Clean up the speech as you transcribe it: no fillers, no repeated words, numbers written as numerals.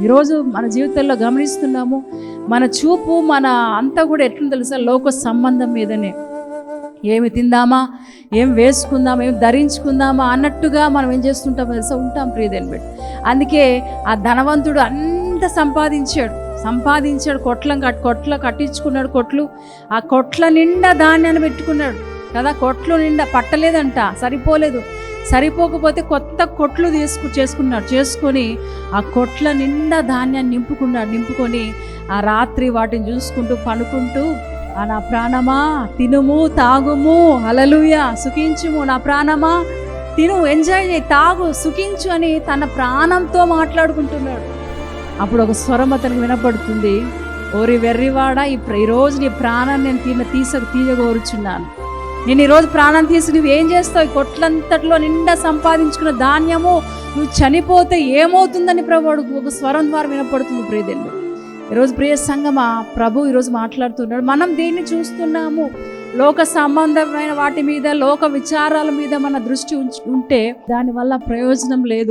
ఈరోజు మన జీవితంలో గమనిస్తున్నాము, మన చూపు మన అంతా కూడా ఎట్లా తెలుసా, లోక సంబంధం మీదనే. ఏమి తిందామా, ఏం వేసుకుందామా, ఏం ధరించుకుందామా అన్నట్టుగా మనం ఏం చేస్తుంటాం తెలుసా, ఉంటాం ప్రియదని బట్టి. అందుకే ఆ ధనవంతుడు అంత సంపాదించాడు, కొట్ల కట్టించుకున్నాడు, కొట్లు. ఆ కొట్ల నిండా ధాన్యాన్ని పెట్టుకున్నాడు కదా. కొట్లు నిండా పట్టలేదంట, సరిపోకపోతే కొత్త కొట్లు చేసుకొని ఆ కొట్ల నిండా ధాన్యాన్ని నింపుకొని ఆ రాత్రి వాటిని చూసుకుంటూ పనుకుంటూ, నా ప్రాణమా తినుము తాగుము, హల్లెలూయా, సుఖించుము, నా ప్రాణమా తిను, ఎంజాయ్ చేయి, తాగు, సుఖించు అని తన ప్రాణంతో మాట్లాడుకుంటున్నాడు. అప్పుడు ఒక స్వరం అతనికి వినపడుతుంది, ఓరి వెర్రివాడా, ఈరోజు నీ ప్రాణాన్ని నేను తీయగోరుచున్నాను. నేను ఈరోజు ప్రాణం తీసి నువ్వు ఏం చేస్తావు? ఈ కొట్లంతట్లో నిండా సంపాదించుకున్న ధాన్యము నువ్వు చనిపోతే ఏమవుతుందని ప్రభువు ఒక స్వరం ద్వారా వినపడుతుంది. ప్రియదేవుడు, ఈరోజు ప్రియ సంగమా, ప్రభు ఈరోజు మాట్లాడుతున్నాడు. మనం దేన్ని చూస్తున్నాము? లోక సంబంధమైన వాటి మీద, లోక విచారాల మీద మన దృష్టి ఉంటే దానివల్ల ప్రయోజనం లేదు.